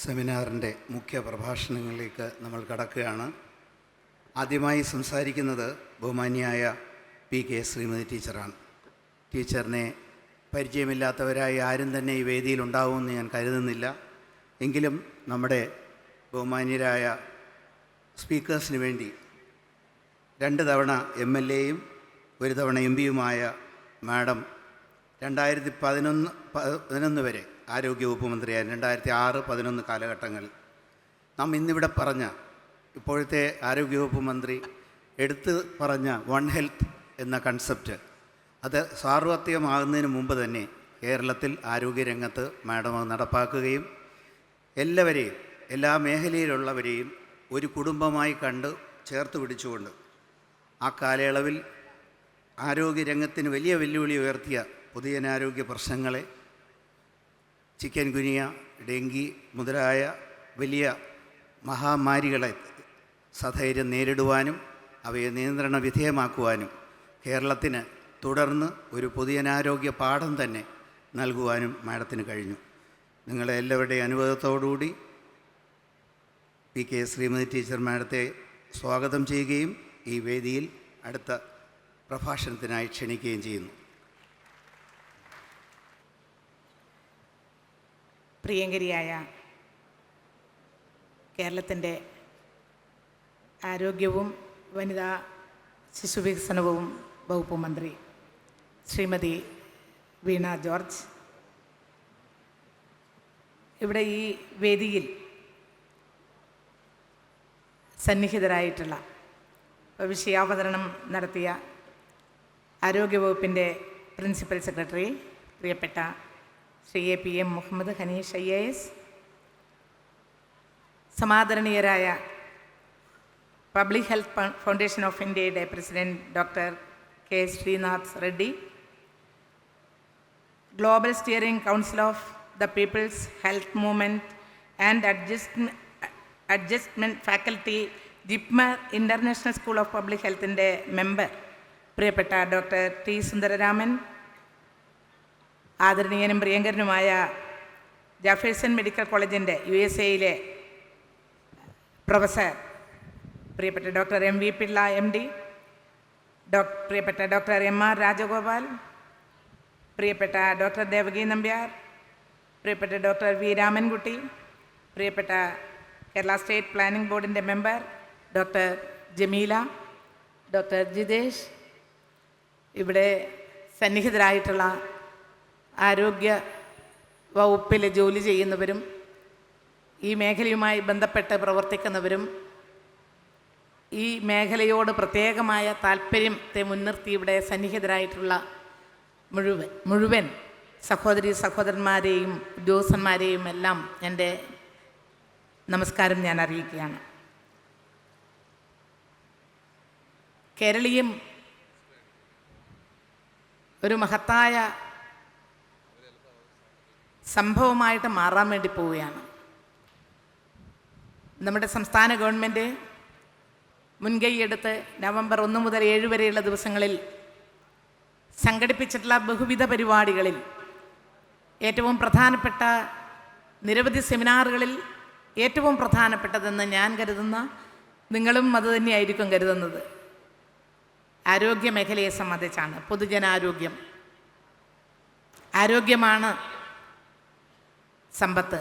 സെമിനാറിൻ്റെ മുഖ്യ പ്രഭാഷണങ്ങളിലേക്ക് നമ്മൾ കടക്കുകയാണ്. ആദ്യമായി സംസാരിക്കുന്നത് ബഹുമാന്യായ PK ശ്രീമതി ടീച്ചറാണ്. ടീച്ചറിനെ പരിചയമില്ലാത്തവരായി ആരും തന്നെ ഈ വേദിയിലുണ്ടാവുമെന്ന് ഞാൻ കരുതുന്നില്ല. എങ്കിലും നമ്മുടെ ബഹുമാന്യരായ സ്പീക്കേഴ്സിന് വേണ്ടി 2 തവണ MLAയും 1 തവണ MP യുമായ മാഡം 2011 വരെ ആരോഗ്യവകുപ്പ് മന്ത്രിയായിരുന്നു. 2006-11 കാലഘട്ടങ്ങളിൽ നാം ഇന്നിവിടെ പറഞ്ഞ ഇപ്പോഴത്തെ ആരോഗ്യവകുപ്പ് മന്ത്രി എടുത്ത് പറഞ്ഞ വൺ ഹെൽത്ത് എന്ന കൺസെപ്റ്റ് അത് സാർവത്രികമാകുന്നതിന് മുമ്പ് തന്നെ കേരളത്തിൽ ആരോഗ്യരംഗത്ത് മാഡം നടപ്പാക്കുകയും എല്ലാവരെയും എല്ലാ മേഖലയിലുള്ളവരെയും ഒരു കുടുംബമായി കണ്ട് ചേർത്ത് പിടിച്ചുകൊണ്ട് ആ കാലയളവിൽ ആരോഗ്യരംഗത്തിന് വലിയ വെല്ലുവിളി ഉയർത്തിയ പൊതുജനാരോഗ്യ പ്രശ്നങ്ങളെ ചിക്കൻ ഗുനിയ, ഡെങ്കി മുതലായ വലിയ മഹാമാരികളെ സധൈര്യം നേരിടുവാനും അവയെ നിയന്ത്രണ വിധേയമാക്കുവാനും കേരളത്തിന് തുടർന്ന് ഒരു പൊതുജനാരോഗ്യ പാഠം തന്നെ നൽകുവാനും മാഡത്തിന് കഴിഞ്ഞു. നിങ്ങളെ എല്ലാവരുടെയും അനുവാദത്തോടുകൂടി PK ശ്രീമതി ടീച്ചർ മാഡത്തെ സ്വാഗതം ചെയ്യുകയും ഈ വേദിയിൽ അടുത്ത പ്രഭാഷണത്തിനായി ക്ഷണിക്കുകയും ചെയ്യുന്നു. പ്രിയങ്കരിയായ കേരളത്തിൻ്റെ ആരോഗ്യവും വനിതാ ശിശുവികസനവും വകുപ്പ് മന്ത്രി ശ്രീമതി വീണ ജോർജ്, ഇവിടെ ഈ വേദിയിൽ സന്നിഹിതരായിട്ടുള്ള വിഷയാവതരണം നടത്തിയ ആരോഗ്യവകുപ്പിൻ്റെ പ്രിൻസിപ്പൽ സെക്രട്ടറി പ്രിയപ്പെട്ട ശ്രീ PM മുഹമ്മദ് ഹനീഷ് IAS, സമാദരണീയരായ പബ്ലിക് ഹെൽത്ത് ഫൗണ്ടേഷൻ ഓഫ് ഇന്ത്യയുടെ president doctor K. Srinath Reddy, global steering council of the people's health movement and adjustment faculty, JIPMER international school of public ഹെൽത്തിൻ്റെ മെമ്പർ പ്രിയപ്പെട്ട ഡോക്ടർ T. സുന്ദരരാമൻ, ആദരണീയനും പ്രിയങ്കരനുമായ ജാഫേഴ്സൺ മെഡിക്കൽ കോളേജിൻ്റെ USA professor പ്രിയപ്പെട്ട doctor MV Pillai MD, പ്രിയപ്പെട്ട doctor MR Rajagopal, പ്രിയപ്പെട്ട doctor Devaki Nambiar, പ്രിയപ്പെട്ട doctor V. Ramankutty, പ്രിയപ്പെട്ട കേരള സ്റ്റേറ്റ് പ്ലാനിംഗ് ബോർഡിൻ്റെ member doctor Jamila, doctor Jitesh, ഇവിടെ സന്നിഹിതരായിട്ടുള്ള ആരോഗ്യ വകുപ്പിൽ ജോലി ചെയ്യുന്നവരും ഈ മേഖലയുമായി ബന്ധപ്പെട്ട് പ്രവർത്തിക്കുന്നവരും ഈ മേഖലയോട് പ്രത്യേകമായ താല്പര്യത്തെ മുൻനിർത്തി ഇവിടെ സന്നിഹിതരായിട്ടുള്ള മുഴുവൻ സഹോദരി സഹോദരന്മാരെയും ഉദ്യോഗസ്ഥന്മാരെയും എല്ലാം എൻ്റെ നമസ്കാരം ഞാൻ അറിയിക്കുകയാണ്. കേരളീയം ഒരു മഹത്തായ സംഭവമായിട്ട് മാറാൻ വേണ്ടി പോവുകയാണ്. നമ്മുടെ സംസ്ഥാന ഗവൺമെൻറ് മുൻകൈയെടുത്ത് നവംബർ 1 മുതൽ 7 വരെയുള്ള ദിവസങ്ങളിൽ സംഘടിപ്പിച്ചിട്ടുള്ള ബഹുവിധ പരിപാടികളിൽ ഏറ്റവും പ്രധാനപ്പെട്ട നിരവധി സെമിനാറുകളിൽ ഏറ്റവും പ്രധാനപ്പെട്ടതെന്ന് ഞാൻ കരുതുന്ന, നിങ്ങളും അതുതന്നെയായിരിക്കും കരുതുന്നത്, ആരോഗ്യ മേഖലയെ സംബന്ധിച്ചാണ്. പൊതുജനാരോഗ്യം, ആരോഗ്യമാണ് സമ്പത്ത്.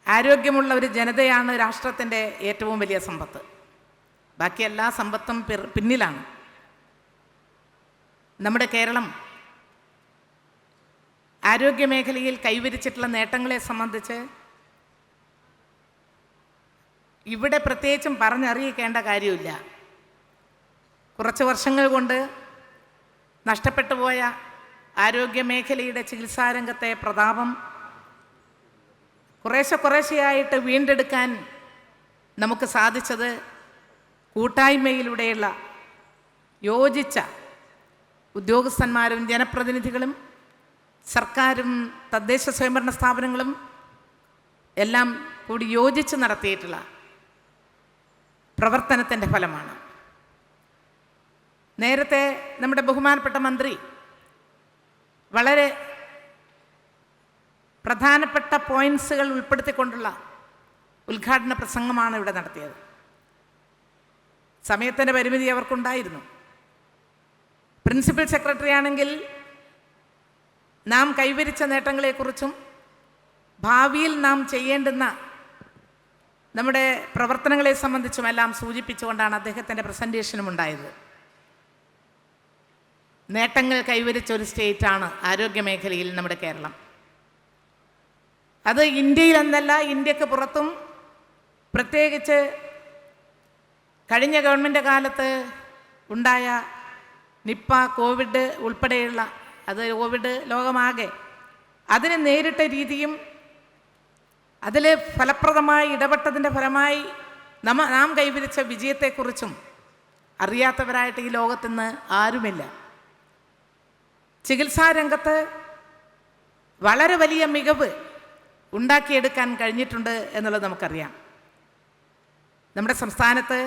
ആരോഗ്യമുള്ള ഒരു ജനതയാണ് രാഷ്ട്രത്തിൻ്റെ ഏറ്റവും വലിയ സമ്പത്ത്. ബാക്കി എല്ലാ സമ്പത്തും പിന്നിലാണ്. നമ്മുടെ കേരളം ആരോഗ്യമേഖലയിൽ കൈവരിച്ചിട്ടുള്ള നേട്ടങ്ങളെ സംബന്ധിച്ച് ഇവിടെ പ്രത്യേകിച്ചും പറഞ്ഞറിയിക്കേണ്ട കാര്യമില്ല. കുറച്ച് വർഷങ്ങൾ കൊണ്ട് നഷ്ടപ്പെട്ടു പോയ ആരോഗ്യമേഖലയുടെ ചികിത്സാരംഗത്തെ പ്രതാപം കുറേശ്ശെയായിട്ട് വീണ്ടെടുക്കാൻ നമുക്ക് സാധിച്ചത് കൂട്ടായ്മയിലൂടെയുള്ള യോജിച്ച ഉദ്യോഗസ്ഥന്മാരും ജനപ്രതിനിധികളും സർക്കാരും തദ്ദേശ സ്വയംഭരണ സ്ഥാപനങ്ങളും എല്ലാം കൂടി യോജിച്ച് നടത്തിയിട്ടുള്ള പ്രവർത്തനത്തിൻ്റെ ഫലമാണ്. നേരത്തെ നമ്മുടെ ബഹുമാനപ്പെട്ട മന്ത്രി വളരെ പ്രധാനപ്പെട്ട പോയിന്റ്സുകൾ ഉൾപ്പെടുത്തിക്കൊണ്ടുള്ള ഉദ്ഘാടന പ്രസംഗമാണ് ഇവിടെ നടത്തിയത്. സമയത്തിൻ്റെ പരിമിതി അവർക്കുണ്ടായിരുന്നു. പ്രിൻസിപ്പൽ സെക്രട്ടറി ആണെങ്കിൽ നാം കൈവരിച്ച നേട്ടങ്ങളെക്കുറിച്ചും ഭാവിയിൽ നാം ചെയ്യേണ്ടുന്ന നമ്മുടെ പ്രവർത്തനങ്ങളെ സംബന്ധിച്ചുമെല്ലാം സൂചിപ്പിച്ചുകൊണ്ടാണ് അദ്ദേഹത്തിൻ്റെ പ്രസൻറ്റേഷനും ഉണ്ടായത്. നേട്ടങ്ങൾ കൈവരിച്ച ഒരു സ്റ്റേറ്റാണ് ആരോഗ്യമേഖലയിൽ നമ്മുടെ കേരളം. അത് ഇന്ത്യയിലെന്നല്ല, ഇന്ത്യക്ക് പുറത്തും, പ്രത്യേകിച്ച് കഴിഞ്ഞ ഗവൺമെൻറ് കാലത്ത് ഉണ്ടായ നിപ്പ, കോവിഡ് ഉൾപ്പെടെയുള്ള, അത് കോവിഡ് ലോകമാകെ, അതിനെ നേരിട്ട രീതിയും അതിൽ ഫലപ്രദമായി ഇടപെട്ടതിൻ്റെ ഫലമായി നാം കൈവരിച്ച വിജയത്തെക്കുറിച്ചും അറിയാത്തവരായിട്ട് ഈ ലോകത്തിന്ന് ആരുമില്ല. ചികിത്സാ രംഗത്ത് വളരെ വലിയ മികവ് ഉണ്ടാക്കിയെടുക്കാൻ കഴിഞ്ഞിട്ടുണ്ട് എന്നുള്ളത് നമുക്കറിയാം. നമ്മുടെ സംസ്ഥാനത്ത്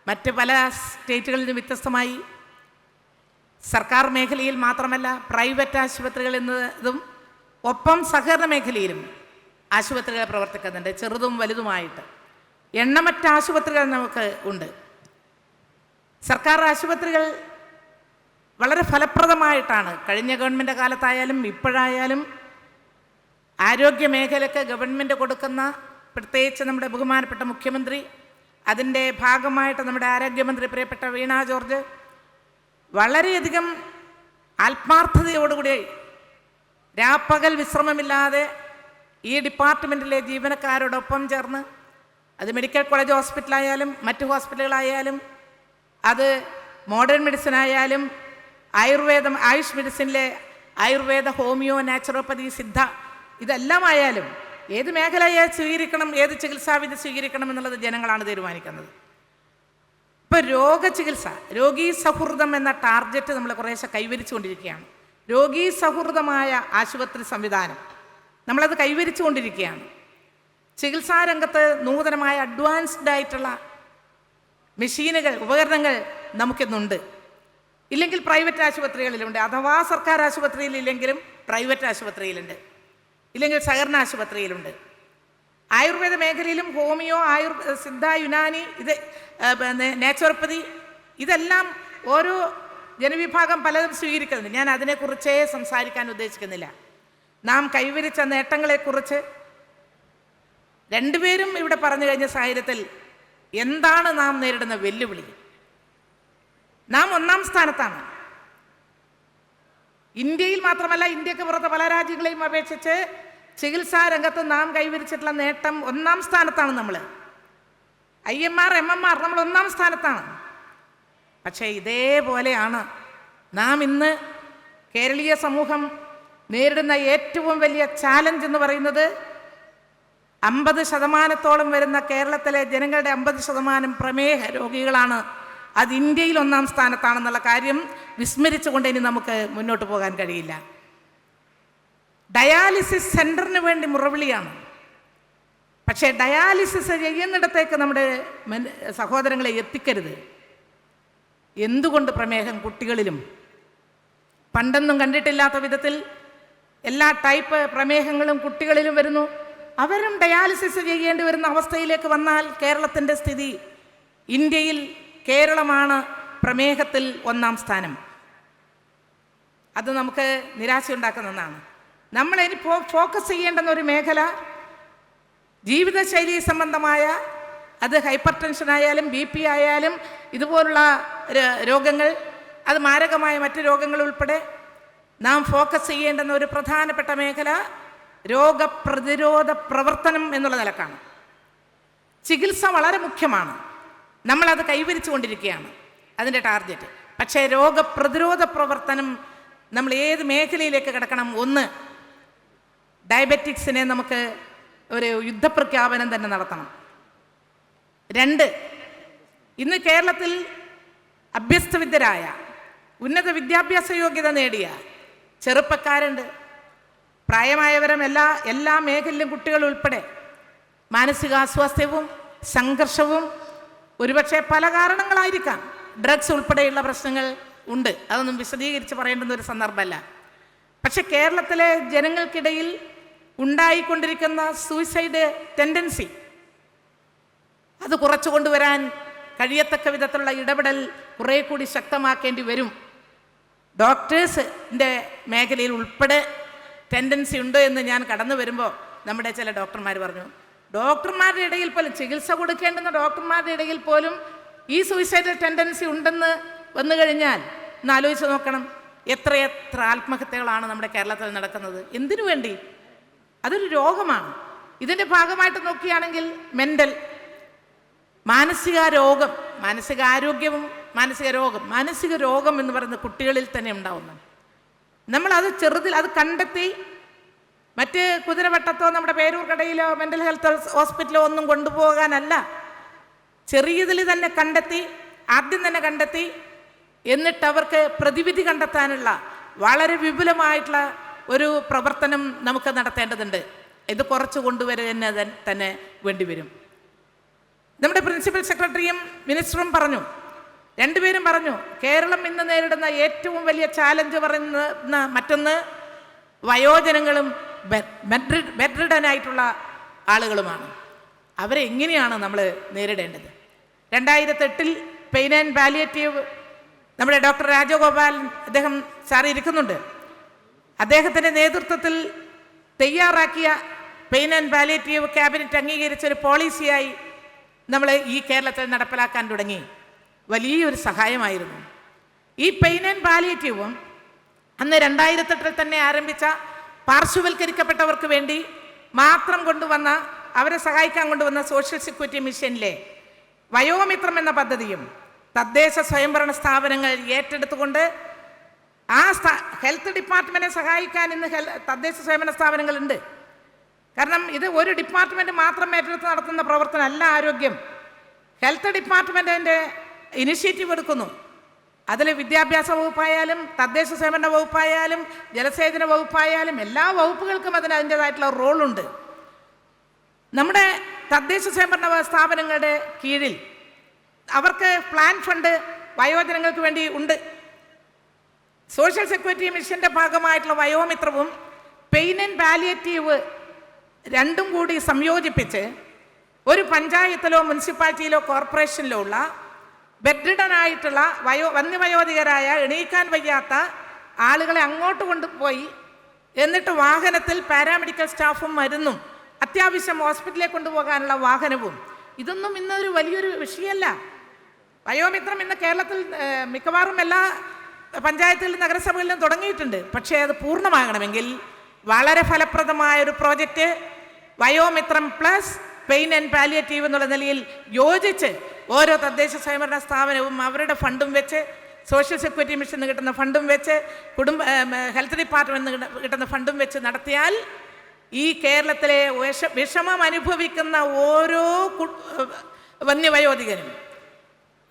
മറ്റ് പല സ്റ്റേറ്റുകളിൽ നിന്ന് വ്യത്യസ്തമായി സർക്കാർ മേഖലയിൽ മാത്രമല്ല പ്രൈവറ്റ് ആശുപത്രികൾ എന്നതും ഒപ്പം സഹകരണ മേഖലയിലും ആശുപത്രികൾ പ്രവർത്തിക്കുന്നുണ്ട്, ചെറുതും വലുതുമായിട്ട്. എണ്ണമറ്റ ആശുപത്രികൾ നമുക്ക് ഉണ്ട്. സർക്കാർ ആശുപത്രികൾ വളരെ ഫലപ്രദമായിട്ടാണ് കഴിഞ്ഞ ഗവൺമെൻറ് കാലത്തായാലും ഇപ്പോഴായാലും ആരോഗ്യ മേഖലയ്ക്ക് ഗവൺമെൻറ് കൊടുക്കുന്ന, പ്രത്യേകിച്ച് നമ്മുടെ ബഹുമാനപ്പെട്ട മുഖ്യമന്ത്രി, അതിൻ്റെ ഭാഗമായിട്ട് നമ്മുടെ ആരോഗ്യമന്ത്രി പ്രിയപ്പെട്ട വീണ ജോർജ് വളരെയധികം ആത്മാർത്ഥതയോടുകൂടി രാപ്പകൽ വിശ്രമമില്ലാതെ ഈ ഡിപ്പാർട്ട്മെൻറ്റിലെ ജീവനക്കാരോടൊപ്പം ചേർന്ന്, അത് മെഡിക്കൽ കോളേജ് ഹോസ്പിറ്റലായാലും മറ്റ് ഹോസ്പിറ്റലുകളായാലും, അത് മോഡേൺ മെഡിസിൻ ആയാലും ആയുർവേദം, ആയുഷ് മെഡിസിനിലെ ആയുർവേദ, ഹോമിയോ, നാച്ചുറോപ്പതി, സിദ്ധ, ഇതെല്ലാമായാലും ഏത് മേഖലയെ സ്വീകരിക്കണം, ഏത് ചികിത്സാവിധി സ്വീകരിക്കണം എന്നുള്ളത് ജനങ്ങളാണ് തീരുമാനിക്കുന്നത്. ഇപ്പോൾ രോഗചികിത്സ, രോഗീ സൗഹൃദം എന്ന ടാർഗറ്റ് നമ്മൾ കുറേശ്ശെ കൈവരിച്ചുകൊണ്ടിരിക്കുകയാണ്. രോഗീ സൗഹൃദമായ ആശുപത്രി സംവിധാനം നമ്മളത് കൈവരിച്ചുകൊണ്ടിരിക്കുകയാണ്. ചികിത്സാ രംഗത്ത് നൂതനമായ അഡ്വാൻസ്ഡ് ആയിട്ടുള്ള മെഷീനുകൾ, ഉപകരണങ്ങൾ നമുക്കിന്നുണ്ട്. ഇല്ലെങ്കിൽ പ്രൈവറ്റ് ആശുപത്രികളിലുണ്ട്, അഥവാ സർക്കാർ ആശുപത്രിയിലില്ലെങ്കിലും പ്രൈവറ്റ് ആശുപത്രിയിലുണ്ട്, ഇല്ലെങ്കിൽ സഹകരണ ആശുപത്രിയിലുണ്ട്. ആയുർവേദ മേഖലയിലും ഹോമിയോ, സിദ്ധ, യുനാനി, ഇത് നാച്ചുറോപ്പതി, ഇതെല്ലാം ഓരോ ജനവിഭാഗം പലതും സ്വീകരിക്കുന്നുണ്ട്. ഞാൻ അതിനെക്കുറിച്ചേ സംസാരിക്കാൻ ഉദ്ദേശിക്കുന്നില്ല. നാം കൈവരിച്ച നേട്ടങ്ങളെക്കുറിച്ച് രണ്ടുപേരും ഇവിടെ പറഞ്ഞു കഴിഞ്ഞ സാഹചര്യത്തിൽ എന്താണ് നാം നേരിടുന്ന വെല്ലുവിളി? നാം 1-ാം സ്ഥാനത്താണ്. ഇന്ത്യയിൽ മാത്രമല്ല, ഇന്ത്യക്ക് പുറത്ത് പല രാജ്യങ്ങളെയും അപേക്ഷിച്ച് ചികിത്സാ രംഗത്ത് നാം കൈവരിച്ചിട്ടുള്ള നേട്ടം 1-ാം സ്ഥാനത്താണ്. നമ്മൾ IMR, MMR നമ്മൾ 1-ാം സ്ഥാനത്താണ്. പക്ഷേ ഇതേപോലെയാണ് നാം ഇന്ന് കേരളീയ സമൂഹം നേരിടുന്ന ഏറ്റവും വലിയ ചാലഞ്ച് എന്ന് പറയുന്നത് 50% വരുന്ന കേരളത്തിലെ ജനങ്ങളുടെ 50% പ്രമേഹ രോഗികളാണ്. അത് ഇന്ത്യയിൽ 1-ാം സ്ഥാനത്താണെന്നുള്ള കാര്യം വിസ്മരിച്ചുകൊണ്ട് ഇനി നമുക്ക് മുന്നോട്ട് പോകാൻ കഴിയില്ല. ഡയാലിസിസ് സെൻറ്ററിന് വേണ്ടി മുറവിളിയാണ്. പക്ഷേ ഡയാലിസിസ് ചെയ്യുന്നിടത്തേക്ക് നമ്മുടെ സഹോദരങ്ങളെ എത്തിക്കരുത്. എന്തുകൊണ്ട് പ്രമേഹം കുട്ടികളിലും പണ്ടൊന്നും കണ്ടിട്ടില്ലാത്ത വിധത്തിൽ എല്ലാ ടൈപ്പ് പ്രമേഹങ്ങളും കുട്ടികളിലും വരുന്നു? അവരും ഡയാലിസിസ് ചെയ്യേണ്ടി വരുന്ന അവസ്ഥയിലേക്ക് വന്നാൽ കേരളത്തിൻ്റെ സ്ഥിതി, ഇന്ത്യയിൽ കേരളമാണ് പ്രമേഹത്തിൽ 1-ാം സ്ഥാനം. അത് നമുക്ക് നിരാശയുണ്ടാക്കുന്നതാണ്. നമ്മളിനി ഫോക്കസ് ചെയ്യേണ്ടുന്ന ഒരു മേഖല ജീവിതശൈലി സംബന്ധമായ, അത് ഹൈപ്പർ ടെൻഷൻ ആയാലും BP ആയാലും ഇതുപോലുള്ള രോഗങ്ങൾ, അത് മാരകമായ മറ്റ് രോഗങ്ങൾ ഉൾപ്പെടെ നാം ഫോക്കസ് ചെയ്യേണ്ടുന്ന ഒരു പ്രധാനപ്പെട്ട മേഖല രോഗപ്രതിരോധ പ്രവർത്തനം എന്നുള്ള നിലക്കാണ്. ചികിത്സ വളരെ മുഖ്യമാണ്, നമ്മളത് കൈവരിച്ചു കൊണ്ടിരിക്കുകയാണ്, അതിൻ്റെ ടാർഗറ്റ്. പക്ഷേ രോഗപ്രതിരോധ പ്രവർത്തനം നമ്മൾ ഏത് മേഖലയിലേക്ക് കിടക്കണം? 1, ഡയബറ്റിക്സിനെ നമുക്ക് ഒരു യുദ്ധപ്രഖ്യാപനം തന്നെ നടത്തണം. 2, ഇന്ന് കേരളത്തിൽ അഭ്യസ്തവിദ്യരായ, ഉന്നത വിദ്യാഭ്യാസ യോഗ്യത നേടിയ ചെറുപ്പക്കാരുണ്ട്, പ്രായമായവരും, എല്ലാ മേഖലയിലും കുട്ടികൾ ഉൾപ്പെടെ മാനസികാസ്വാസ്ഥ്യവും സംഘർഷവും ഒരുപക്ഷെ പല കാരണങ്ങളായിരിക്കാം, ഡ്രഗ്സ് ഉൾപ്പെടെയുള്ള പ്രശ്നങ്ങൾ ഉണ്ട്. അതൊന്നും വിശദീകരിച്ച് പറയേണ്ടുന്ന ഒരു സന്ദർഭമല്ല. പക്ഷെ കേരളത്തിലെ ജനങ്ങൾക്കിടയിൽ ഉണ്ടായിക്കൊണ്ടിരിക്കുന്ന സൂയിസൈഡ് ടെൻഡൻസി അത് കുറച്ചു കൊണ്ടുവരാൻ കഴിയത്തക്ക വിധത്തിലുള്ള ഇടപെടൽ കുറേ കൂടി ശക്തമാക്കേണ്ടി വരും. ഡോക്ടേഴ്സിൻ്റെ മേഖലയിൽ ഉൾപ്പെടെ ടെൻഡൻസി ഉണ്ട് എന്ന് ഞാൻ കടന്നു വരുമ്പോൾ നമ്മുടെ ചില ഡോക്ടർമാർ പറഞ്ഞു, ഡോക്ടർമാരുടെ ഇടയിൽ പോലും ചികിത്സ കൊടുക്കേണ്ടുന്ന ഡോക്ടർമാരുടെ ഇടയിൽ പോലും ഈ സൂയിസൈഡൽ ടെൻഡൻസി ഉണ്ടെന്ന് വന്നു കഴിഞ്ഞാൽ ഒന്ന് ആലോചിച്ച് നോക്കണം. എത്രയെത്ര ആത്മഹത്യകളാണ് നമ്മുടെ കേരളത്തിൽ നടക്കുന്നത്. എന്തിനു വേണ്ടി? അതൊരു രോഗമാണ്. ഇതിൻ്റെ ഭാഗമായിട്ട് നോക്കുകയാണെങ്കിൽ മാനസിക രോഗം എന്ന് പറയുന്നത് കുട്ടികളിൽ തന്നെ ഉണ്ടാവുന്നു. നമ്മളത് അത് കണ്ടെത്തി മറ്റ് കുതിരവട്ടത്തോ നമ്മുടെ പേരൂർക്കടയിലോ മെൻ്റൽ ഹെൽത്ത് ഹോസ്പിറ്റലോ ഒന്നും കൊണ്ടുപോകാനല്ല, ചെറിയതിൽ തന്നെ ആദ്യം തന്നെ കണ്ടെത്തി എന്നിട്ട് അവർക്ക് പ്രതിവിധി കണ്ടെത്താനുള്ള വളരെ വിപുലമായിട്ടുള്ള ഒരു പ്രവർത്തനം നമുക്ക് നടത്തേണ്ടതുണ്ട്. ഇത് കുറച്ച് കൊണ്ടുവരുന്ന തന്നെ വേണ്ടിവരും. നമ്മുടെ പ്രിൻസിപ്പൽ സെക്രട്ടറിയും മിനിസ്റ്ററും രണ്ടുപേരും പറഞ്ഞു, കേരളം ഇന്ന് നേരിടുന്ന ഏറ്റവും വലിയ ചാലഞ്ച് പറയുന്ന മറ്റൊന്ന് വയോജനങ്ങളും ബെഡ്രിഡനായിട്ടുള്ള ആളുകളുമാണ്. അവരെ എങ്ങനെയാണ് നമ്മൾ നേരിടേണ്ടത്? 2008 പെയിൻ ആൻഡ് പാലിയേറ്റീവ് നമ്മുടെ ഡോക്ടർ രാജഗോപാൽ അദ്ദേഹം സാർ ഇരിക്കുന്നുണ്ട്. അദ്ദേഹത്തിൻ്റെ നേതൃത്വത്തിൽ തയ്യാറാക്കിയ പെയിൻ ആൻഡ് പാലിയേറ്റീവ് ക്യാബിനറ്റ് അംഗീകരിച്ചൊരു പോളിസിയായി നമ്മൾ ഈ കേരളത്തിൽ നടപ്പിലാക്കാൻ തുടങ്ങി. വലിയൊരു സഹായമായിരുന്നു. ഈ പെയിൻ ആൻഡ് പാലിയേറ്റീവും അന്ന് 2008 തന്നെ ആരംഭിച്ച പാർശ്വവൽക്കരിക്കപ്പെട്ടവർക്ക് വേണ്ടി മാത്രം അവരെ സഹായിക്കാൻ കൊണ്ടുവന്ന സോഷ്യൽ സെക്യൂരിറ്റി മിഷനിലെ വയോമിത്രം എന്ന പദ്ധതിയും തദ്ദേശ സ്വയംഭരണ സ്ഥാപനങ്ങൾ ഏറ്റെടുത്തുകൊണ്ട് ഹെൽത്ത് ഡിപ്പാർട്ട്മെൻറ്റിനെ സഹായിക്കാൻ ഇന്ന് തദ്ദേശ സ്വയംഭരണ സ്ഥാപനങ്ങളുണ്ട്. കാരണം ഇത് ഒരു ഡിപ്പാർട്ട്മെൻറ്റ് മാത്രം ഏറ്റെടുത്ത് നടത്തുന്ന പ്രവർത്തനമല്ല ആരോഗ്യം. ഹെൽത്ത് ഡിപ്പാർട്ട്മെൻറ്റ് അതിൻ്റെ ഇനിഷ്യേറ്റീവ് എടുക്കുന്നു. അതിൽ വിദ്യാഭ്യാസ വകുപ്പായാലും തദ്ദേശ സ്വയംഭരണ വകുപ്പായാലും ജലസേചന വകുപ്പായാലും എല്ലാ വകുപ്പുകൾക്കും അതിൻ്റേതായിട്ടുള്ള റോളുണ്ട്. നമ്മുടെ തദ്ദേശ സ്വയംഭരണ സ്ഥാപനങ്ങളുടെ കീഴിൽ അവർക്ക് പ്ലാൻ ഫണ്ട് വയോജനങ്ങൾക്ക് വേണ്ടി ഉണ്ട്. സോഷ്യൽ സെക്യൂരിറ്റി മിഷൻ്റെ ഭാഗമായിട്ടുള്ള വയോമിത്രവും പെയിൻ ആൻഡ് പാലിയേറ്റീവ് രണ്ടും കൂടി സംയോജിപ്പിച്ച് ഒരു പഞ്ചായത്തിലോ മുനിസിപ്പാലിറ്റിയിലോ കോർപ്പറേഷനിലോ ഉള്ള ബെഡ്രിഡനായിട്ടുള്ള വന്യവയോധികരായ എണീക്കാൻ വയ്യാത്ത ആളുകളെ അങ്ങോട്ട് കൊണ്ടുപോയി എന്നിട്ട് വാഹനത്തിൽ പാരാമെഡിക്കൽ സ്റ്റാഫും മരുന്നും അത്യാവശ്യം ഹോസ്പിറ്റലിലേക്ക് കൊണ്ടുപോകാനുള്ള വാഹനവും, ഇതൊന്നും ഇന്നൊരു വലിയൊരു വിഷയമല്ല. വയോമിത്രം ഇന്ന് കേരളത്തിൽ മിക്കവാറും എല്ലാ പഞ്ചായത്തിലും നഗരസഭകളിലും തുടങ്ങിയിട്ടുണ്ട്. പക്ഷേ അത് പൂർണ്ണമാകണമെങ്കിൽ വളരെ ഫലപ്രദമായൊരു project Vayomithram plus pain and palliative എന്നുള്ള നിലയിൽ യോജിച്ച് ഓരോ തദ്ദേശ സ്വയംഭരണ സ്ഥാപനവും അവരുടെ ഫണ്ടും വെച്ച്, സോഷ്യൽ സെക്യൂരിറ്റി മിഷന് കിട്ടുന്ന ഫണ്ടും വെച്ച്, ഹെൽത്ത് ഡിപ്പാർട്ട്മെൻറ്റിന് കിട്ടുന്ന ഫണ്ടും വെച്ച് നടത്തിയാൽ ഈ കേരളത്തിലെ വിഷമം അനുഭവിക്കുന്ന ഓരോ വന്യവയോധികനും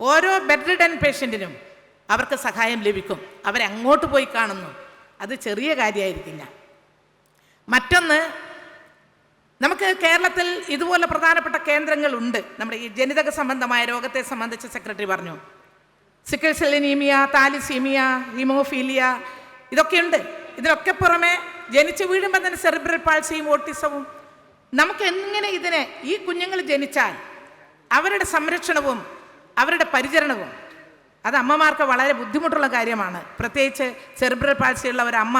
ഓരോ ബെഡ്രിഡൻ പേഷ്യൻറ്റിനും അവർക്ക് സഹായം ലഭിക്കും. അവരങ്ങോട്ട് പോയി കാണുന്നു. അത് ചെറിയ കാര്യമായിരിക്കില്ല. മറ്റൊന്ന്, നമുക്ക് കേരളത്തിൽ ഇതുപോലെ പ്രധാനപ്പെട്ട കേന്ദ്രങ്ങളുണ്ട്. നമ്മുടെ ഈ ജനിതക സംബന്ധമായ രോഗത്തെ സംബന്ധിച്ച് സെക്രട്ടറി പറഞ്ഞു. സിക്കിൾ സെൽ അനീമിയ, താലിസീമിയ, ഹീമോഫീലിയ ഇതൊക്കെയുണ്ട്. ഇതിനൊക്കെ പുറമെ ജനിച്ചു വീഴുമ്പോൾ തന്നെ സെറിബ്രൽ പാൾസിയും ഓട്ടിസവും. നമുക്ക് എങ്ങനെ ഈ കുഞ്ഞുങ്ങൾ ജനിച്ചാൽ അവരുടെ സംരക്ഷണവും അവരുടെ പരിചരണവും അത് അമ്മമാർക്ക് വളരെ ബുദ്ധിമുട്ടുള്ള കാര്യമാണ്. പ്രത്യേകിച്ച് സെറിബ്രൽ പാൾസിയുള്ള ഒരമ്മ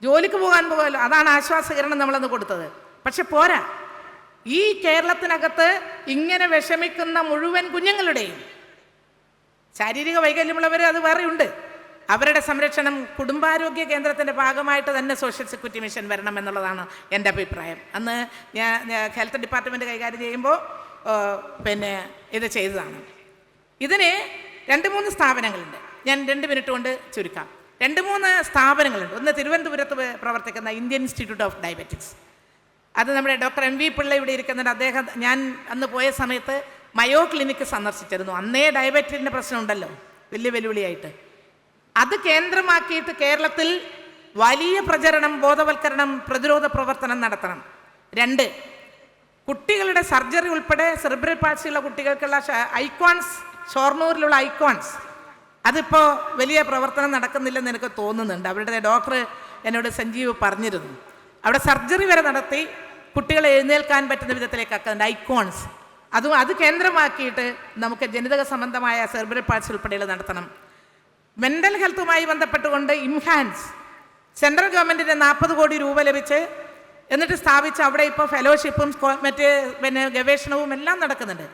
ജോലിക്ക് പോകാൻ പോകാമല്ലോ, അതാണ് ആശ്വാസകരണം നമ്മളന്ന് കൊടുത്തത്. പക്ഷെ പോരാ, ഈ കേരളത്തിനകത്ത് ഇങ്ങനെ വിഷമിക്കുന്ന മുഴുവൻ കുഞ്ഞുങ്ങളുടെയും ശാരീരിക വൈകല്യമുള്ളവർ അത് വേറെയുണ്ട്. അവരുടെ സംരക്ഷണം കുടുംബാരോഗ്യ കേന്ദ്രത്തിൻ്റെ ഭാഗമായിട്ട് തന്നെ സോഷ്യൽ സെക്യൂരിറ്റി മിഷൻ വരണം എന്നുള്ളതാണ് എൻ്റെ അഭിപ്രായം. അന്ന് ഞാൻ ഹെൽത്ത് ഡിപ്പാർട്ട്മെൻറ്റ് കൈകാര്യം ചെയ്യുമ്പോൾ ഇത് ചെയ്തതാണ്. ഇതിന് 2-3 സ്ഥാപനങ്ങളുണ്ട്. ഞാൻ 2 മിനിറ്റ് കൊണ്ട് ചുരുക്കാം. 2-3 സ്ഥാപനങ്ങളുണ്ട്. ഒന്ന് തിരുവനന്തപുരത്ത് പ്രവർത്തിക്കുന്ന ഇന്ത്യൻ ഇൻസ്റ്റിറ്റ്യൂട്ട് ഓഫ് ഡയബറ്റിക്സ്. അത് നമ്മുടെ ഡോക്ടർ MV പിള്ള ഇവിടെ ഇരിക്കുന്നുണ്ട്. ഞാൻ അന്ന് പോയ സമയത്ത് മയോ ക്ലിനിക്ക് സന്ദർശിച്ചിരുന്നു. അന്നേ ഡയബറ്റിൻ്റെ പ്രശ്നമുണ്ടല്ലോ, വലിയ വെല്ലുവിളിയായിട്ട്. അത് കേന്ദ്രമാക്കിയിട്ട് കേരളത്തിൽ വലിയ പ്രചരണം, ബോധവൽക്കരണം, പ്രതിരോധ പ്രവർത്തനം നടത്തണം. 2, കുട്ടികളുടെ സർജറി ഉൾപ്പെടെ സെറിബ്രൽ പാൾസിയുള്ള കുട്ടികൾക്കുള്ള ഐക്കോൺസ്, ഷൊർണൂരിലുള്ള ഐക്കോൺസ്, അതിപ്പോൾ വലിയ പ്രവർത്തനം നടക്കുന്നില്ലെന്ന് എനിക്ക് തോന്നുന്നുണ്ട്. അവരുടെ ഡോക്ടർ എന്നോട് സഞ്ജീവ് പറഞ്ഞിരുന്നു. അവിടെ സർജറി വരെ നടത്തി കുട്ടികളെ എഴുന്നേൽക്കാൻ പറ്റുന്ന വിധത്തിലേക്കാക്കുന്നുണ്ട്. ഐക്കോൺസ് അത് കേന്ദ്രമാക്കിയിട്ട് നമുക്ക് ജനിതക സംബന്ധമായ സെർബ്രൽ പാൾസി ഉൾപ്പെടെയുള്ള നടത്തണം. മെൻ്റൽ ഹെൽത്തുമായി ബന്ധപ്പെട്ടുകൊണ്ട് ഇംഹാൻസ് സെൻട്രൽ ഗവൺമെൻറ്റിൻ്റെ 40 കോടി രൂപ ലഭിച്ച് എന്നിട്ട് സ്ഥാപിച്ച് അവിടെ ഇപ്പോൾ ഫെലോഷിപ്പും പിന്നെ ഗവേഷണവും എല്ലാം നടക്കുന്നുണ്ട്.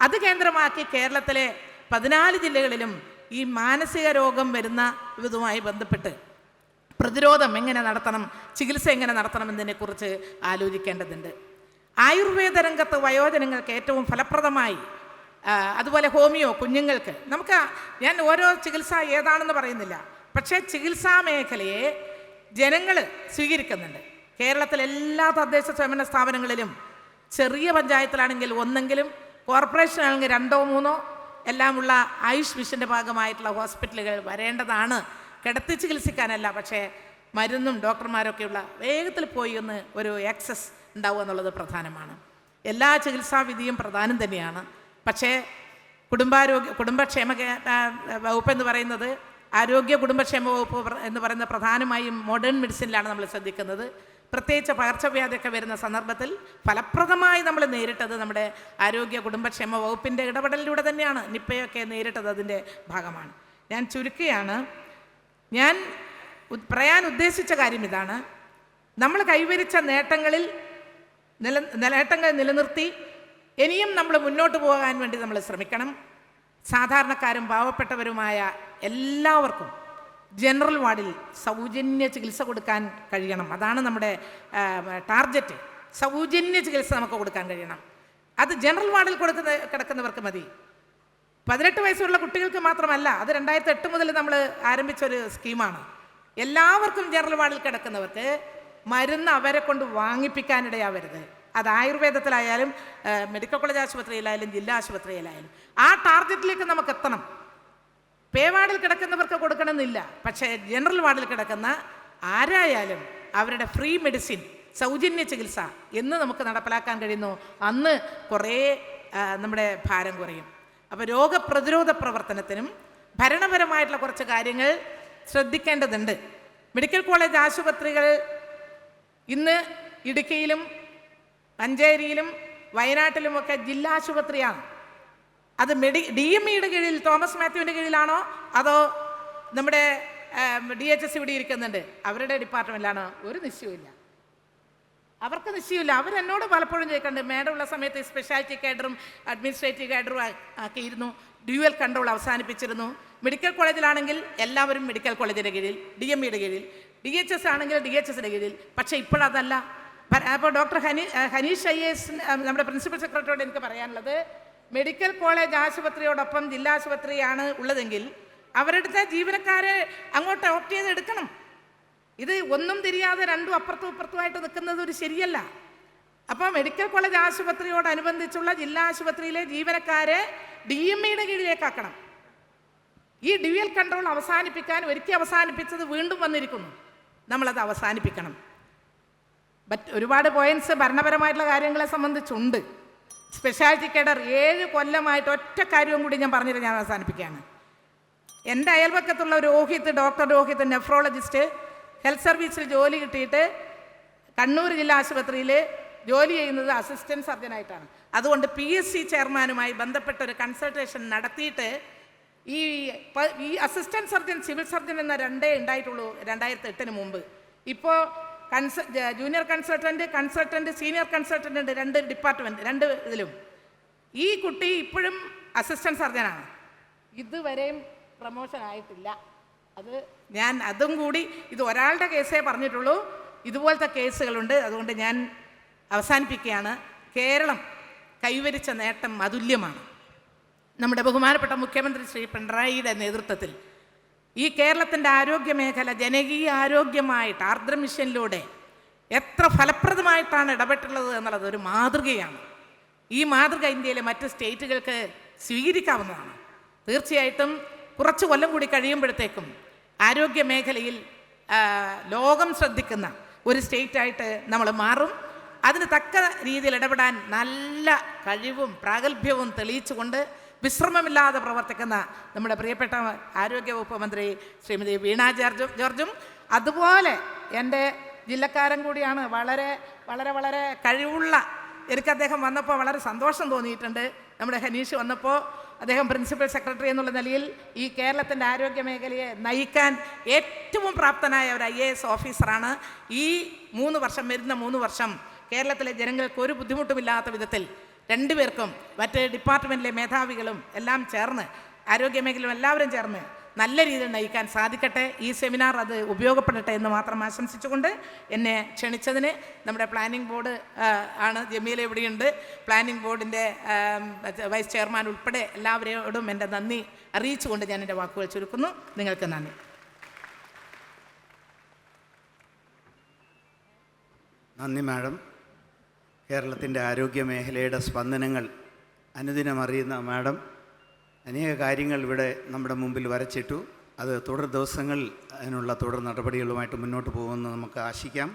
അത് കേന്ദ്രമാക്കി കേരളത്തിലെ 14 ജില്ലകളിലും ഈ മാനസിക രോഗം വരുന്ന ഇതുമായി ബന്ധപ്പെട്ട് പ്രതിരോധം എങ്ങനെ നടത്തണം, ചികിത്സ എങ്ങനെ നടത്തണം എന്നതിനെക്കുറിച്ച് ആലോചിക്കേണ്ടതുണ്ട്. ആയുർവേദ രംഗത്ത് വയോജനങ്ങൾക്ക് ഏറ്റവും ഫലപ്രദമായി, അതുപോലെ ഹോമിയോ കുഞ്ഞുങ്ങൾക്ക്, ഞാൻ ഓരോ ചികിത്സ ഏതാണെന്ന് പറയുന്നില്ല, പക്ഷേ ചികിത്സാ മേഖലയെ ജനങ്ങൾ സ്വീകരിക്കുന്നുണ്ട്. കേരളത്തിലെ എല്ലാ തദ്ദേശ സ്വയംഭരണ സ്ഥാപനങ്ങളിലും ചെറിയ പഞ്ചായത്തിലാണെങ്കിൽ ഒന്നെങ്കിലും, കോർപ്പറേഷനാണെങ്കിൽ 2 or 3 എല്ലാമുള്ള ആയുഷ് മിഷൻ്റെ ഭാഗമായിട്ടുള്ള ഹോസ്പിറ്റലുകൾ വരേണ്ടതാണ്. കിടത്തി ചികിത്സിക്കാനല്ല, പക്ഷേ മരുന്നും ഡോക്ടർമാരൊക്കെയുള്ള വേഗത്തിൽ പോയി ഒരു ആക്സസ് ഉണ്ടാവുക എന്നുള്ളത് പ്രധാനമാണ്. എല്ലാ ചികിത്സാവിധിയും പ്രധാനം തന്നെയാണ്. പക്ഷേ കുടുംബക്ഷേമ വകുപ്പ് എന്ന് പറയുന്നത്, ആരോഗ്യ കുടുംബക്ഷേമ വകുപ്പ് എന്ന് പറയുന്നത് പ്രധാനമായും മോഡേൺ മെഡിസിനിലാണ് നമ്മൾ ശ്രദ്ധിക്കുന്നത്. പ്രത്യേകിച്ച് പകർച്ചവ്യാധിയൊക്കെ വരുന്ന സന്ദർഭത്തിൽ ഫലപ്രദമായി നമ്മൾ നേരിട്ടത് നമ്മുടെ ആരോഗ്യ കുടുംബക്ഷേമ വകുപ്പിൻ്റെ ഇടപെടലിലൂടെ തന്നെയാണ്. നിപ്പയൊക്കെ നേരിട്ടത് അതിൻ്റെ ഭാഗമാണ്. ഞാൻ ചുരുക്കുകയാണ്. ഞാൻ പറയാൻ ഉദ്ദേശിച്ച കാര്യം ഇതാണ്: നമ്മൾ കൈവരിച്ച നേട്ടങ്ങൾ നിലനിർത്തി ഇനിയും നമ്മൾ മുന്നോട്ട് പോകാൻ വേണ്ടി നമ്മൾ ശ്രമിക്കണം. സാധാരണക്കാരും പാവപ്പെട്ടവരുമായ എല്ലാവർക്കും ജനറൽ വാർഡിൽ സൗജന്യ ചികിത്സ കൊടുക്കാൻ കഴിയണം. അതാണ് നമ്മുടെ ടാർഗറ്റ്. സൗജന്യ ചികിത്സ നമുക്ക് കൊടുക്കാൻ കഴിയണം. അത് ജനറൽ വാർഡിൽ കിടക്കുന്നവർക്ക് മതി. 18 വയസ്സുള്ള കുട്ടികൾക്ക് മാത്രമല്ല, അത് 2008 മുതൽ നമ്മൾ ആരംഭിച്ചൊരു സ്കീമാണ്. എല്ലാവർക്കും ജനറൽ വാർഡിൽ കിടക്കുന്നവർക്ക് മരുന്ന് അവരെ കൊണ്ട് വാങ്ങിപ്പിക്കാനിടയാവരുത്. അത് ആയുർവേദത്തിലായാലും മെഡിക്കൽ കോളേജ് ആശുപത്രിയിലായാലും ജില്ലാ ആശുപത്രിയിലായാലും ആ ടാർഗറ്റിലേക്ക് നമുക്ക് എത്തണം. പേ വാർഡിൽ കിടക്കുന്നവർക്ക് കൊടുക്കണമെന്നില്ല, പക്ഷേ ജനറൽ വാർഡിൽ കിടക്കുന്ന ആരായാലും അവരുടെ ഫ്രീ മെഡിസിൻ, സൗജന്യ ചികിത്സ എന്ന് നമുക്ക് നടപ്പിലാക്കാൻ കഴിയുന്നു, അന്ന് കുറേ നമ്മുടെ ഭാരം കുറയും. അപ്പോൾ രോഗപ്രതിരോധ പ്രവർത്തനത്തിനും ഭരണപരമായിട്ടുള്ള കുറച്ച് കാര്യങ്ങൾ ശ്രദ്ധിക്കേണ്ടതുണ്ട്. മെഡിക്കൽ കോളേജ് ആശുപത്രികൾ ഇന്ന് ഇടുക്കിയിലും മഞ്ചേരിയിലും വയനാട്ടിലുമൊക്കെ ജില്ലാ ആശുപത്രിയാണ്. അത് DMEയുടെ കീഴിൽ, തോമസ് മാത്യുവിൻ്റെ കീഴിലാണോ അതോ നമ്മുടെ DHS ഇവിടെ ഇരിക്കുന്നുണ്ട്, അവരുടെ ഡിപ്പാർട്ട്മെൻറ്റിലാണോ? ഒരു നിശ്ചയമില്ല, അവർക്ക് നിശ്ചയമില്ല. അവരെന്നോട് പലപ്പോഴും ചോദിക്കുന്നുണ്ട്, മേഡം ഉള്ള സമയത്ത് സ്പെഷ്യാലിറ്റി കേഡറും അഡ്മിനിസ്ട്രേറ്റീവ് കേഡറും ആക്കിയിരുന്നു, ഡ്യുവൽ കൺട്രോൾ അവസാനിപ്പിച്ചിരുന്നു. മെഡിക്കൽ കോളേജിലാണെങ്കിൽ എല്ലാവരും മെഡിക്കൽ കോളേജിൻ്റെ കീഴിൽ, DMEയുടെ കീഴിൽ, DHS ആണെങ്കിൽ DHSൻ്റെ കീഴിൽ. പക്ഷേ ഇപ്പോഴതല്ല. അപ്പോൾ ഡോക്ടർ ഹനീഷ് IAS നമ്മുടെ പ്രിൻസിപ്പൽ സെക്രട്ടറിയോട് എനിക്ക് പറയാനുള്ളത്, മെഡിക്കൽ കോളേജ് ആശുപത്രിയോടൊപ്പം ജില്ലാ ആശുപത്രിയാണ് ഉള്ളതെങ്കിൽ അവരുടെ ജീവനക്കാരെ അങ്ങോട്ട് ഓപ്റ്റ് ചെയ്ത് എടുക്കണം. ഇത് ഒന്നും തിരിയാതെ രണ്ടും അപ്പുറത്തും ഇപ്പുറത്തുമായിട്ട് നിൽക്കുന്നത് ഒരു ശരിയല്ല. അപ്പോൾ മെഡിക്കൽ കോളേജ് ആശുപത്രിയോടനുബന്ധിച്ചുള്ള ജില്ലാ ആശുപത്രിയിലെ ജീവനക്കാരെ DMEയുടെ കീഴിലേക്കാക്കണം. ഈ ഡ്യുവൽ കൺട്രോൾ ഒരിക്കൽ അവസാനിപ്പിച്ചത് വീണ്ടും വന്നിരിക്കുന്നു. നമ്മളത് അവസാനിപ്പിക്കണം. ഒരുപാട് പോയിന്റ്സ് ഭരണപരമായിട്ടുള്ള കാര്യങ്ങളെ സംബന്ധിച്ചുണ്ട്. സ്പെഷ്യാലിറ്റി കേഡർ 7 കൊല്ലമായിട്ട് ഒറ്റ കാര്യവും കൂടി ഞാൻ പറഞ്ഞിട്ട് ഞാൻ അവസാനിപ്പിക്കുകയാണ്. എൻ്റെ അയൽപക്കത്തുള്ള ഡോക്ടർ രോഹിത് നെഫ്രോളജിസ്റ്റ്, ഹെൽത്ത് സർവീസിൽ ജോലി കിട്ടിയിട്ട് കണ്ണൂർ ജില്ലാ ആശുപത്രിയിൽ ജോലി ചെയ്യുന്നത് അസിസ്റ്റൻറ്റ് സർജനായിട്ടാണ്. അതുകൊണ്ട് PSC ചെയർമാനുമായി ബന്ധപ്പെട്ട ഒരു കൺസൾട്ടേഷൻ നടത്തിയിട്ട് ഈ അസിസ്റ്റൻറ്റ് സർജൻ, സിവിൽ സർജൻ എന്ന 2 ഉണ്ടായിട്ടുള്ളൂ 2008 മുമ്പ്. ഇപ്പോൾ ജൂനിയർ കൺസൾട്ടൻറ്റ്, സീനിയർ കൺസൾട്ടൻ്റ് ഉണ്ട്, 2 ഡിപ്പാർട്ട്മെൻറ്റ്, 2 ഇതിലും. ഈ കുട്ടി ഇപ്പോഴും അസിസ്റ്റൻറ്റ് സർജനാണ്. ഇതുവരെയും പ്രമോഷൻ ആയിട്ടില്ല. അതും കൂടി, ഇത് ഒരാളുടെ കേസേ പറഞ്ഞിട്ടുള്ളൂ, ഇതുപോലത്തെ കേസുകളുണ്ട്. അതുകൊണ്ട് ഞാൻ അവസാനിപ്പിക്കുകയാണ്. കേരളം കൈവരിച്ച നേട്ടം അതുല്യമാണ്. നമ്മുടെ ബഹുമാനപ്പെട്ട മുഖ്യമന്ത്രി ശ്രീ പിണറായിയുടെ നേതൃത്വത്തിൽ ഈ കേരളത്തിൻ്റെ ആരോഗ്യ മേഖല ജനകീയ ആരോഗ്യമായിട്ട് ആർദ്ര മിഷനിലൂടെ എത്ര ഫലപ്രദമായിട്ടാണ് ഇടപെട്ടുള്ളത് എന്നുള്ളത് ഒരു മാതൃകയാണ്. ഈ മാതൃക ഇന്ത്യയിലെ മറ്റ് സ്റ്റേറ്റുകൾക്ക് സ്വീകരിക്കാവുന്നതാണ്. തീർച്ചയായിട്ടും കുറച്ച് കൊല്ലം കൂടി കഴിയുമ്പോഴത്തേക്കും ആരോഗ്യ മേഖലയിൽ ലോകം ശ്രദ്ധിക്കുന്ന ഒരു സ്റ്റേറ്റായിട്ട് നമ്മൾ മാറും. അതിന് തക്ക രീതിയിൽ ഇടപെടാൻ നല്ല കഴിവും പ്രാഗൽഭ്യവും തെളിയിച്ചുകൊണ്ട് വിശ്രമമില്ലാതെ പ്രവർത്തിക്കുന്ന നമ്മുടെ പ്രിയപ്പെട്ട ആരോഗ്യവകുപ്പ് മന്ത്രി ശ്രീമതി വീണ ജോർജും അതുപോലെ എൻ്റെ ജില്ലക്കാരൻ കൂടിയാണ്. വളരെ വളരെ വളരെ കഴിവുള്ള, എനിക്ക് അദ്ദേഹം വന്നപ്പോൾ വളരെ സന്തോഷം തോന്നിയിട്ടുണ്ട്. നമ്മുടെ ഹനീഷ് വന്നപ്പോൾ അദ്ദേഹം പ്രിൻസിപ്പൽ സെക്രട്ടറി എന്നുള്ള നിലയിൽ ഈ കേരളത്തിൻ്റെ ആരോഗ്യ മേഖലയെ നയിക്കാൻ ഏറ്റവും പ്രാപ്തനായ ഒരു IAS ഓഫീസറാണ്. ഈ 3 വർഷം, വരുന്ന 3 വർഷം കേരളത്തിലെ ജനങ്ങൾക്ക് ഒരു ബുദ്ധിമുട്ടുമില്ലാത്ത വിധത്തിൽ രണ്ടുപേർക്കും മറ്റ് ഡിപ്പാർട്ട്മെൻറ്റിലെ മേധാവികളും എല്ലാം ചേർന്ന്, ആരോഗ്യ മേഖലയും എല്ലാവരും ചേർന്ന് നല്ല രീതിയിൽ നയിക്കാൻ സാധിക്കട്ടെ. ഈ സെമിനാർ അത് ഉപയോഗപ്പെടട്ടെ എന്ന് മാത്രം ആശംസിച്ചുകൊണ്ട് എന്നെ ക്ഷണിച്ചതിന് നമ്മുടെ പ്ലാനിംഗ് ബോർഡ് ആണ്, ജമീല ഇവിടെയുണ്ട്, പ്ലാനിംഗ് ബോർഡിൻ്റെ വൈസ് ചെയർമാൻ ഉൾപ്പെടെ എല്ലാവരോടും എൻ്റെ നന്ദി അറിയിച്ചുകൊണ്ട് ഞാൻ എൻ്റെ വാക്കുകൾ ചുരുക്കുന്നു. നിങ്ങൾക്ക് നന്ദി. നന്ദി മാഡം. കേരളത്തിൻ്റെ ആരോഗ്യ മേഖലയുടെ സ്പന്ദനങ്ങൾ അനുദിനം അറിയുന്ന മാഡം അനേക കാര്യങ്ങൾ ഇവിടെ നമ്മുടെ മുമ്പിൽ വരച്ചിട്ടു. അത് തുടർ ദിവസങ്ങളിൽ അതിനുള്ള തുടർ നടപടികളുമായിട്ട് മുന്നോട്ട് പോകുമെന്ന് നമുക്ക് ആശിക്കാം.